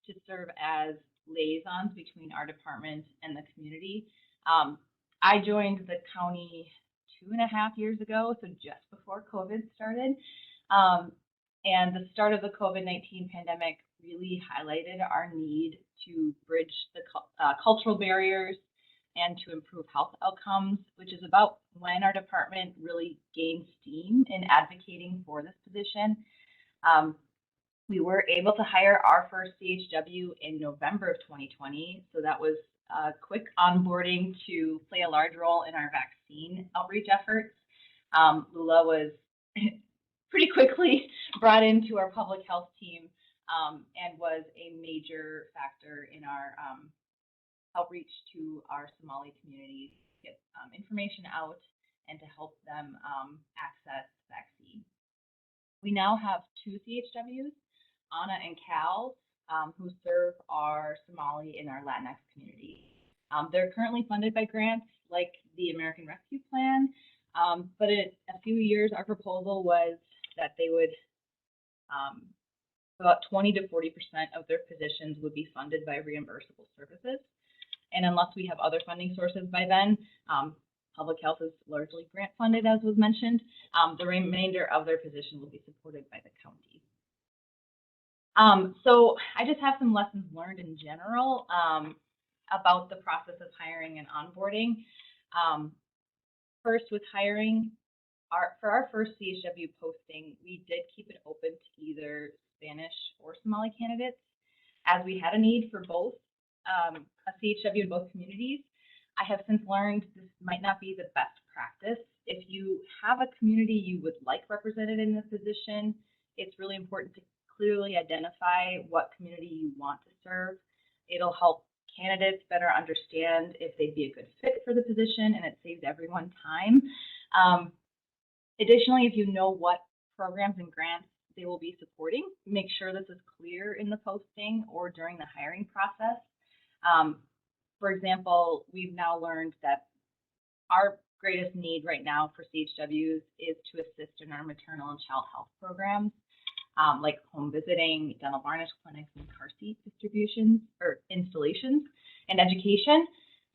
to serve as liaisons between our department and the community. I joined the county 2.5 years ago, so just before COVID started. And the start of the COVID-19 pandemic really highlighted our need to bridge the cultural barriers and to improve health outcomes, which is about when our department really gained steam in advocating for this position. We were able to hire our first CHW in November of 2020, so that was a quick onboarding to play a large role in our vaccine outreach efforts. Lula was pretty quickly brought into our public health team and was a major factor in our outreach to our Somali communities, get information out and to help them access vaccine. We now have 2 CHWs, Anna and Cal, who serve our Somali and our Latinx community. They're currently funded by grants like the American Rescue Plan, but in a few years, our proposal was that they would, about 20 to 40% of their positions would be funded by reimbursable services. And unless we have other funding sources by then, public health is largely grant funded, as was mentioned. The remainder of their position will be supported by the county. So I just have some lessons learned in general about the process of hiring and onboarding. First, with hiring, for our first CHW posting, we did keep it open to either Spanish or Somali candidates, as we had a need for both, a CHW in both communities. I have since learned this might not be the best practice. If you have a community you would like represented in this position, it's really important to clearly identify what community you want to serve. It'll help candidates better understand if they'd be a good fit for the position, and it saves everyone time. Additionally, if you know what programs and grants they will be supporting, make sure this is clear in the posting or during the hiring process. For example, we've now learned that our greatest need right now for CHWs is to assist in our maternal and child health programs, like home visiting, dental varnish clinics, and car seat distributions or installations, and education.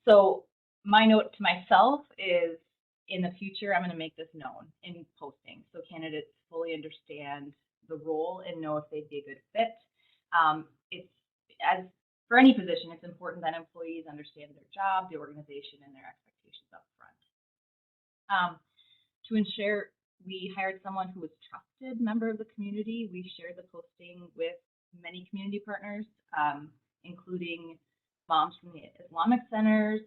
So my note to myself is, in the future, I'm going to make this known in posting so candidates fully understand the role and know if they'd be a good fit. It's, as for any position, it's important that employees understand their job, the organization, and their expectations up front. To ensure we hired someone who was a trusted member of the community, we shared the posting with many community partners, including moms from the Islamic centers.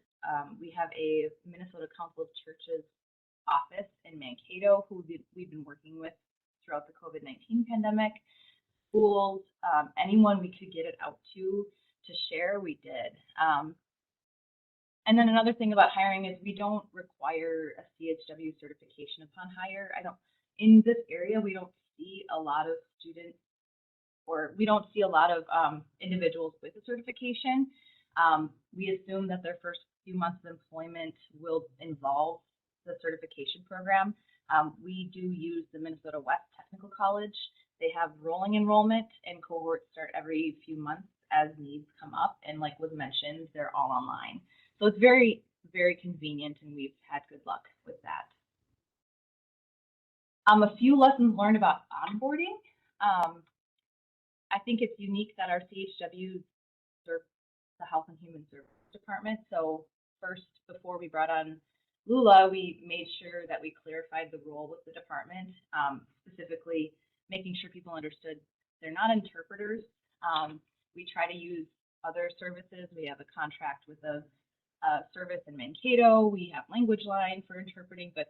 We have a Minnesota Council of Churches office in Mankato, who we've been working with throughout the COVID-19 pandemic. Schools, anyone we could get it out to share, we did. And then another thing about hiring is we don't require a CHW certification upon hire. In this area, we don't see a lot of students, or we don't see a lot of individuals with a certification. We assume that their first few months of employment will involve the certification program. We do use the Minnesota West Technical College. They have rolling enrollment, and cohorts start every few months as needs come up. And like was mentioned, they're all online. So it's very, very convenient, and we've had good luck with that. A few lessons learned about onboarding. I think it's unique that our CHW serves the Health and Human Services Department. So first, before we brought on Lula, we made sure that we clarified the role with the department, specifically making sure people understood they're not interpreters. We try to use other services. We have a contract with a service in Mankato. We have Language Line for interpreting, but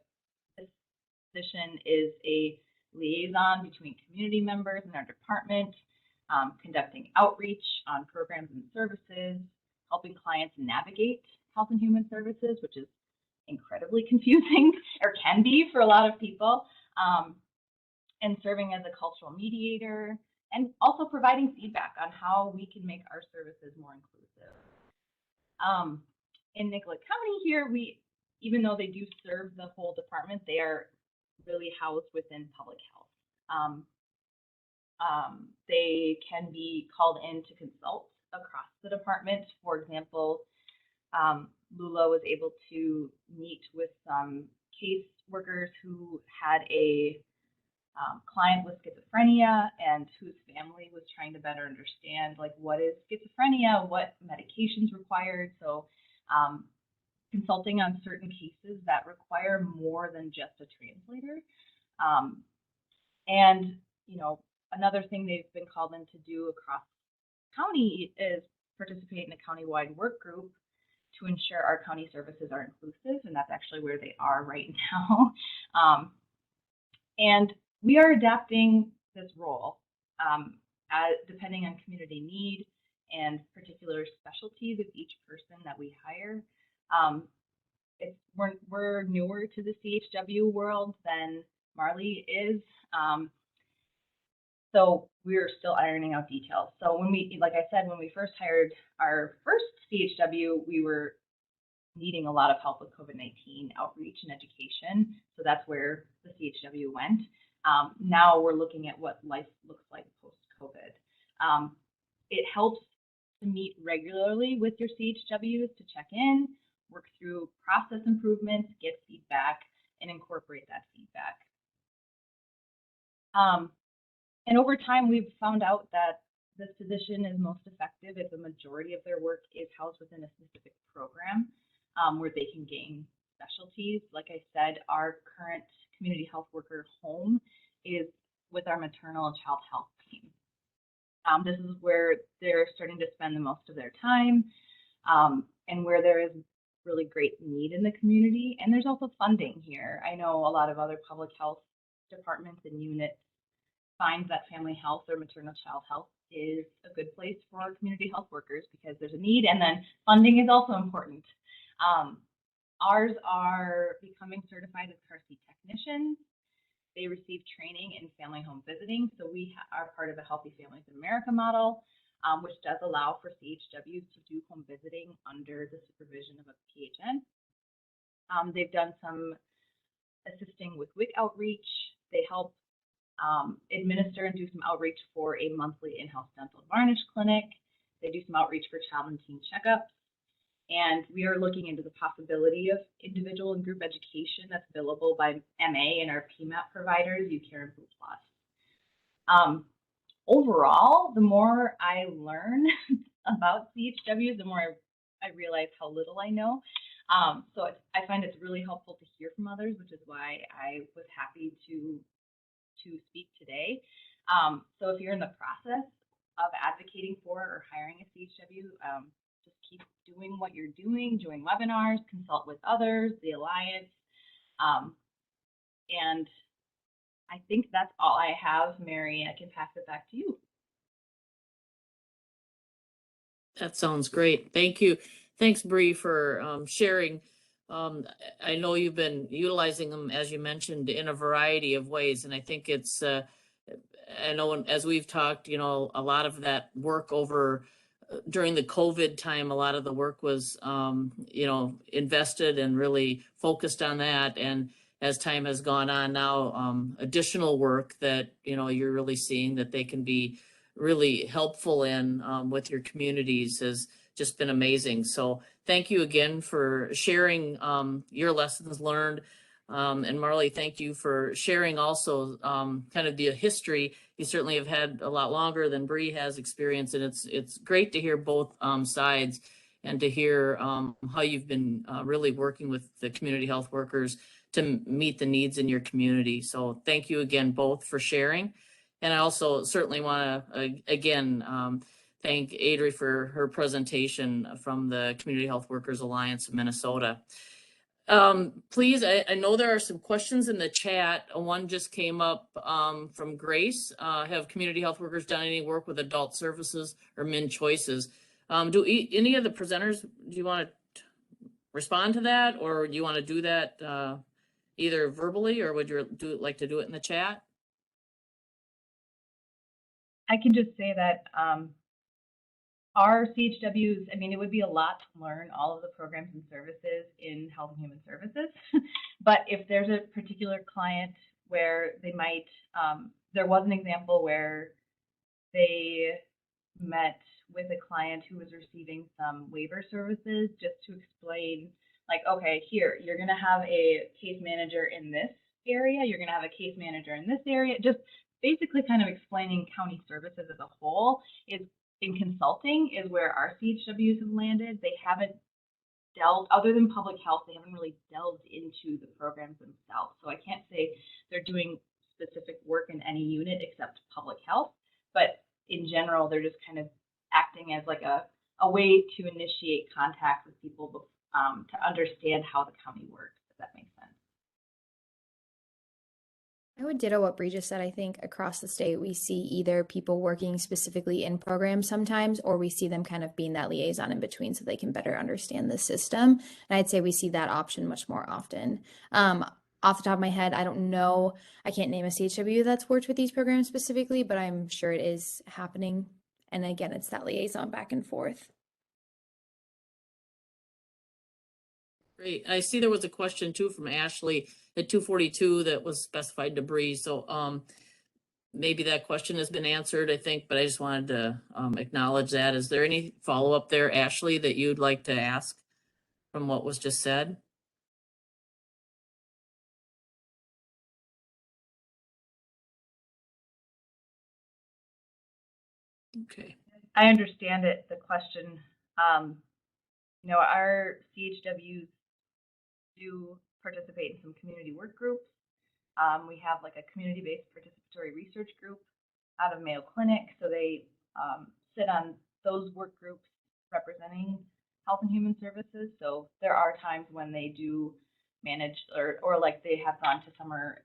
this position is a liaison between community members and our department, conducting outreach on programs and services, helping clients navigate health and human services, which is incredibly confusing, or can be for a lot of people, and serving as a cultural mediator, and also providing feedback on how we can make our services more inclusive. In Nicollet County here, even though they do serve the whole department, they are really housed within public health. They can be called in to consult across the department. For example, Lula was able to meet with some case workers who had a client with schizophrenia and whose family was trying to better understand, like, what is schizophrenia, what medications required. So consulting on certain cases that require more than just a translator. And, you know, another thing they've been called in to do across county is participate in a county-wide work group to ensure our county services are inclusive, and that's actually where they are right now. And we are adapting this role depending on community need and particular specialties of each person that we hire. We're newer to the CHW world than Marley is, so we're still ironing out details. So like I said, when we first hired our first CHW, we were needing a lot of help with COVID-19 outreach and education. So that's where the CHW went. Now we're looking at what life looks like post-COVID. It helps to meet regularly with your CHWs to check in, work through process improvements, get feedback, and incorporate that feedback. And over time, we've found out that this position is most effective if the majority of their work is housed within a specific program where they can gain specialties. Like I said, our current community health worker home is with our maternal and child health team. This is where they're starting to spend the most of their time and where there is really great need in the community. And there's also funding here. I know a lot of other public health departments and units find that family health or maternal child health is a good place for our community health workers because there's a need, and then funding is also important. Ours are becoming certified as car seat technicians. They receive training in family home visiting, so we are part of the Healthy Families in America model, which does allow for CHWs to do home visiting under the supervision of a PHN. They've done some assisting with WIC outreach. They help administer and do some outreach for a monthly in-house dental varnish clinic. They do some outreach for child and teen checkups. And we are looking into the possibility of individual and group education that's available by MA and our PMAP providers, UCare and Blue Plus. Overall, the more I learn about CHWs, the more I realize how little I know. So I find it's really helpful to hear from others, which is why I was happy to speak today. So if you're in the process of advocating for or hiring a CHW, just keep doing what you're doing, join webinars, consult with others, the Alliance. And I think that's all I have, Mary. I can pass it back to you. That sounds great. Thank you. Thanks, Bre, for sharing. I know you've been utilizing them, as you mentioned, in a variety of ways, and I think it's, I know as we've talked, you know, a lot of that work over during the COVID time, a lot of the work was, you know, invested and really focused on that. And as time has gone on now, additional work that, you know, you're really seeing that they can be really helpful in with your communities has just been amazing. So thank you again for sharing your lessons learned. And Marley, thank you for sharing also kind of the history. You certainly have had a lot longer than Bre has experience, and it's great to hear both sides and to hear how you've been really working with the community health workers to meet the needs in your community. So thank you again both for sharing. And I also certainly want to again thank Adri for her presentation from the Community Health Workers Alliance of Minnesota. Please, I know there are some questions in the chat. One just came up from Grace. Have community health workers done any work with adult services or MinChoices? Do any of the presenters, do you want to respond to that, or do you want to do that either verbally, or would you like to do it in the chat? I can just say that our CHWs, I mean, it would be a lot to learn all of the programs and services in Health and Human Services. But if there's a particular client where they might, there was an example where they met with a client who was receiving some waiver services just to explain, like, okay, here, you're going to have a case manager in this area, you're going to have a case manager in this area, just basically kind of explaining county services as a whole is in consulting is where our CHWs have landed. They haven't delved, other than public health, they haven't really delved into the programs themselves. So I can't say they're doing specific work in any unit except public health, but in general, they're just kind of acting as like a way to initiate contact with people to understand how the county works, if that makes sense. I would ditto what Bre just said. I think across the state, we see either people working specifically in programs sometimes, or we see them kind of being that liaison in between so they can better understand the system. And I'd say we see that option much more often. Off the top of my head, I don't know, I can't name a CHW that's worked with these programs specifically, but I'm sure it is happening. And again, it's that liaison back and forth. Great. I see there was a question too from Ashley at 242 that was specified to Bre. So maybe that question has been answered, I think, but I just wanted to acknowledge that. Is there any follow-up there, Ashley, that you'd like to ask from what was just said? Okay. I understand it, the question. You know, our CHWs do participate in some community work groups. We have like a community-based participatory research group out of Mayo Clinic. So they sit on those work groups representing Health and Human Services. So there are times when they do manage or like they have gone to summer,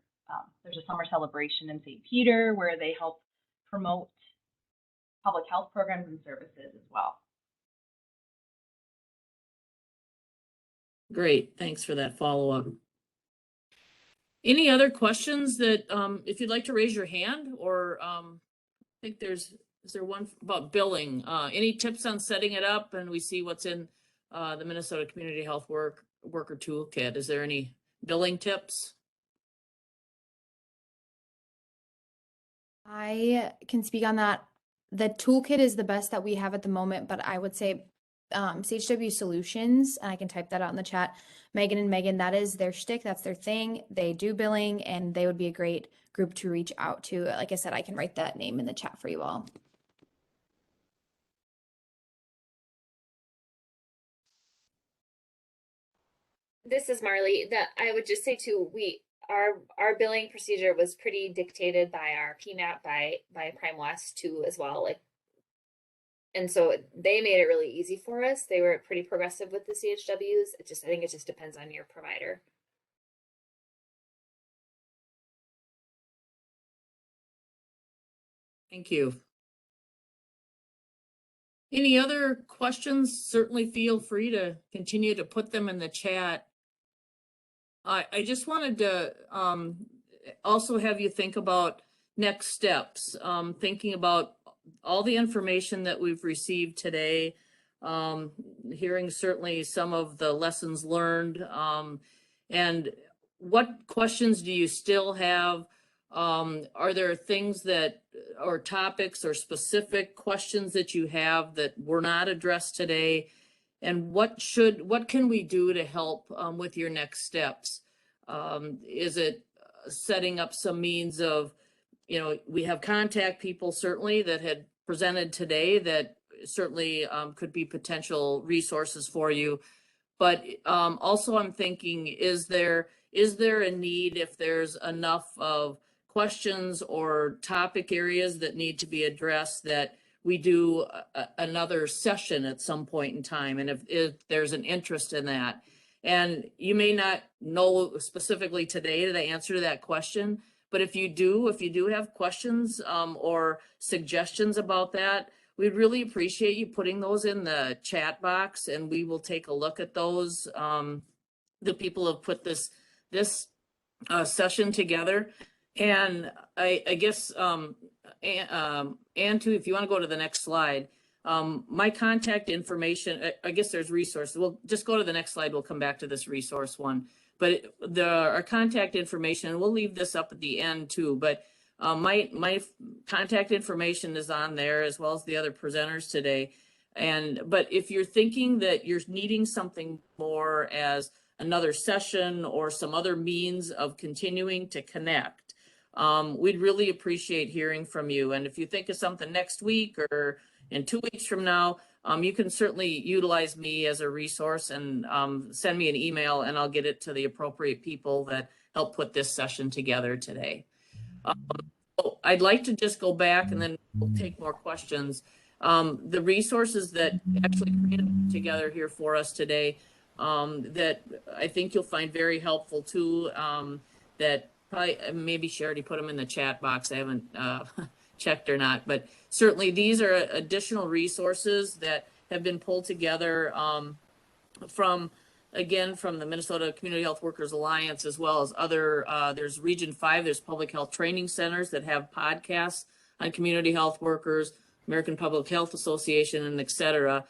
there's a summer celebration in St. Peter where they help promote public health programs and services as well. Great. Thanks for that follow-up. Any other questions that, if you'd like to raise your hand, or I think is there one about billing? Any tips on setting it up? And we see what's in the Minnesota Community Health Worker Toolkit. Is there any billing tips? I can speak on that. The toolkit is the best that we have at the moment, but I would say CHW Solutions, and I can type that out in the chat. Megan and Megan, that is their shtick, that's their thing. They do billing, and they would be a great group to reach out to. Like I said, I can write that name in the chat for you all. This is Marley. That I would just say too, our billing procedure was pretty dictated by our PMAP by Prime West too as well. Like, and so they made it really easy for us. They were pretty progressive with the CHWs. I think it just depends on your provider. Thank you. Any other questions? Certainly feel free to continue to put them in the chat. I just wanted to also have you think about next steps, thinking about all the information that we've received today, hearing certainly some of the lessons learned, and what questions do you still have? Are there things that, or topics or specific questions that you have that were not addressed today? And what can we do to help with your next steps? Is it setting up some means of, we have contact people certainly that had presented today that certainly could be potential resources for you. But also I'm thinking, is there a need, if there's enough of questions or topic areas that need to be addressed, that we do another session at some point in time, and if there's an interest in that. And you may not know specifically today the answer to that question, but if you do have questions or suggestions about that, we'd really appreciate you putting those in the chat box, and we will take a look at those. The people have put this session together, and I guess and too, if you want to go to the next slide, my contact information, I guess there's resources. We'll just go to the next slide. We'll come back to this resource one, but our contact information, and we'll leave this up at the end too, but my contact information is on there, as well as the other presenters today. But if you're thinking that you're needing something more as another session or some other means of continuing to connect, we'd really appreciate hearing from you. And if you think of something next week or in 2 weeks from now, you can certainly utilize me as a resource and send me an email, and I'll get it to the appropriate people that helped put this session together today. So I'd like to just go back, and then we'll take more questions. The resources that actually put together here for us today, that I think you'll find very helpful too, that probably, maybe she already put them in the chat box. I haven't checked or not, but certainly these are additional resources that have been pulled together from the Minnesota Community Health Workers Alliance, as well as other, there's Region 5, there's public health training centers that have podcasts on community health workers, American Public Health Association, and et cetera.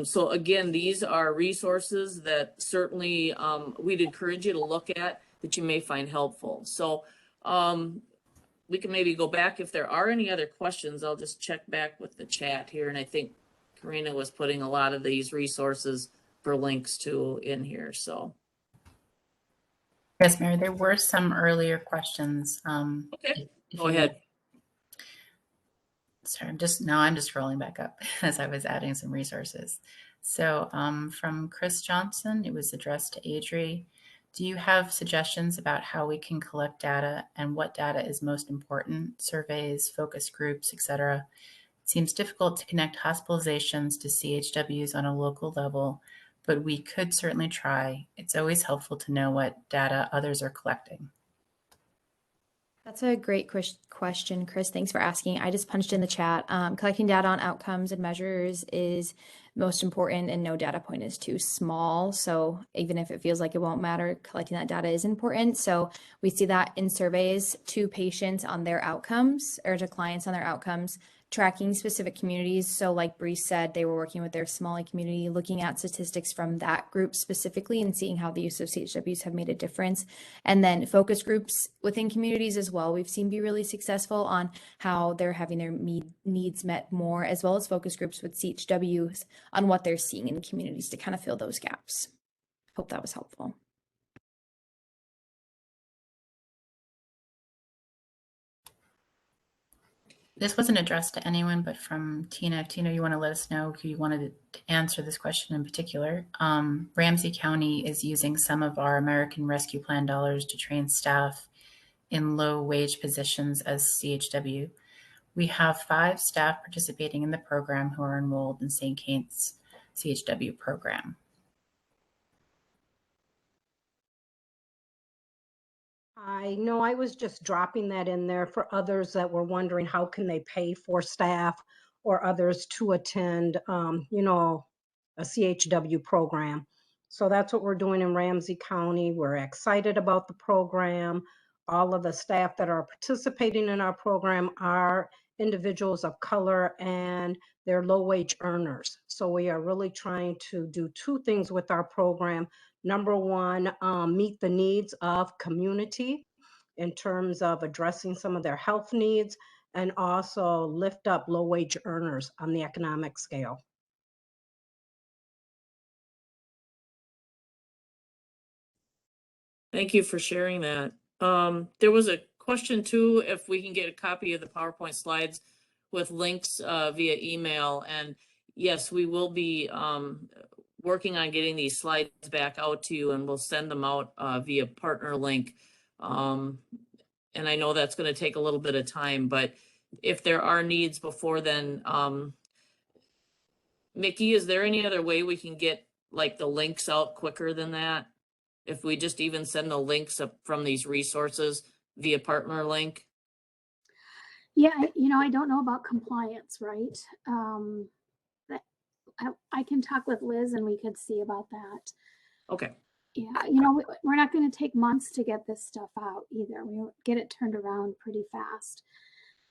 So again, these are resources that certainly we'd encourage you to look at, that you may find helpful. So we can maybe go back. If there are any other questions, I'll just check back with the chat here. And I think Karina was putting a lot of these resources for links to in here. So. Yes, Mary, there were some earlier questions. Okay, go ahead. Sorry, I'm just scrolling back up as I was adding some resources. So from Chris Johnson, it was addressed to Adri. Do you have suggestions about how we can collect data and what data is most important? Surveys, focus groups, etc. It seems difficult to connect hospitalizations to CHWs on a local level, but we could certainly try. It's always helpful to know what data others are collecting. That's a great question, Chris. Thanks for asking. I just punched in the chat. Collecting data on outcomes and measures is most important, and no data point is too small. So even if it feels like it won't matter, collecting that data is important. So we see that in surveys to patients on their outcomes, or to clients on their outcomes, tracking specific communities. So like Bre said, they were working with their Somali community, looking at statistics from that group specifically and seeing how the use of CHWs have made a difference. And then focus groups within communities as well, we've seen be really successful on how they're having their needs met more, as well as focus groups with CHWs on what they're seeing in communities to kind of fill those gaps. Hope that was helpful. This wasn't addressed to anyone, but from Tina. Tina, you want to let us know who you wanted to answer this question in particular? Ramsey County is using some of our American Rescue Plan dollars to train staff in low wage positions as CHW. We have 5 staff participating in the program who are enrolled in St. Kate's CHW program. I know I was just dropping that in there for others that were wondering how can they pay for staff or others to attend, you know, a CHW program. So that's what we're doing in Ramsey County. We're excited about the program. All of the staff that are participating in our program are individuals of color and they're low-wage earners. So we are really trying to do two things with our program. Number one, meet the needs of community in terms of addressing some of their health needs and also lift up low-wage earners on the economic scale. Thank you for sharing that. There was a question too, if we can get a copy of the PowerPoint slides with links via email. And yes, we will be working on getting these slides back out to you, and we'll send them out via partner link. And I know that's going to take a little bit of time, but if there are needs before then, Mickey, is there any other way we can get like the links out quicker than that? If we just even send the links up from these resources via partner link? Yeah, you know, I don't know about compliance, right? But I can talk with Liz and we could see about that. Okay. Yeah, you know, we're not going to take months to get this stuff out either. We get it turned around pretty fast.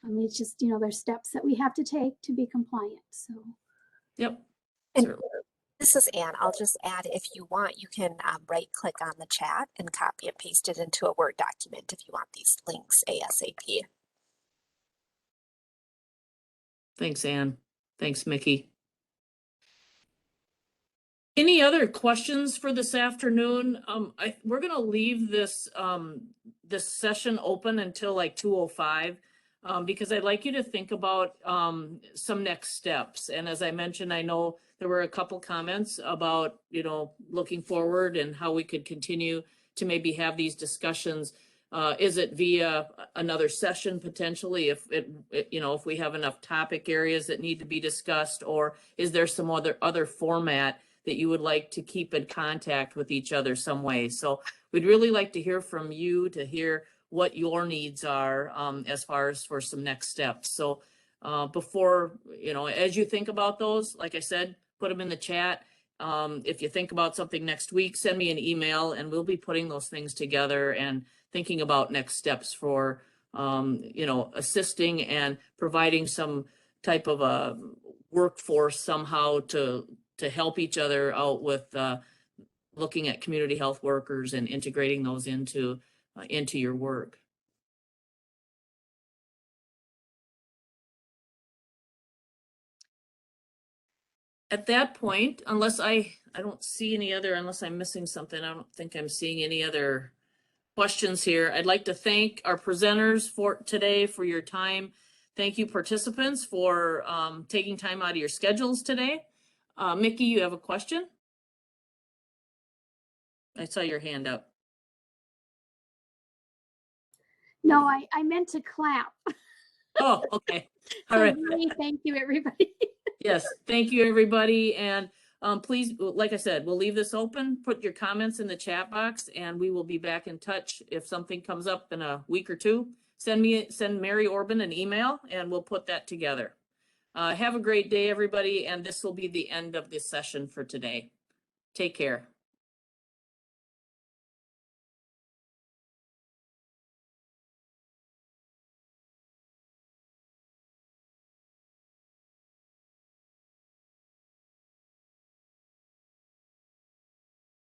It's just, you know, there's steps that we have to take to be compliant. So, Yep. And Certainly. this is Anne. I'll just add, if you want, you can right click on the chat and copy and paste it into a Word document if you want these links ASAP. Thanks, Anne. Thanks, Mickey. Any other questions for this afternoon? We're going to leave this this session open until like 2:05 because I'd like you to think about some next steps. And as I mentioned, I know there were a couple comments about, you know, looking forward and how we could continue to maybe have these discussions. Is it via another session potentially if you know, if we have enough topic areas that need to be discussed, or is there some other format that you would like to keep in contact with each other some way? So we'd really like to hear from you, to hear what your needs are as far as for some next steps. So before, you know, as you think about those, like I said, put them in the chat. If you think about something next week, send me an email and we'll be putting those things together and thinking about next steps for, you know, assisting and providing some type of a workforce somehow to help each other out with looking at community health workers and integrating those into your work. At that point, unless I don't see any other, unless I'm missing something, I don't think I'm seeing any other questions here. I'd like to thank our presenters for today for your time. Thank you, participants, for taking time out of your schedules today. Mickey, you have a question? I saw your hand up. no, I meant to clap. Oh, okay. All So right. really, thank you, everybody. Yes, thank you, everybody. And please, like I said, we'll leave this open. Put your comments in the chat box and we will be back in touch if something comes up in a week or two. Send Mary Orban an email and we'll put that together. Have a great day, everybody. And this will be the end of this session for today. Take care.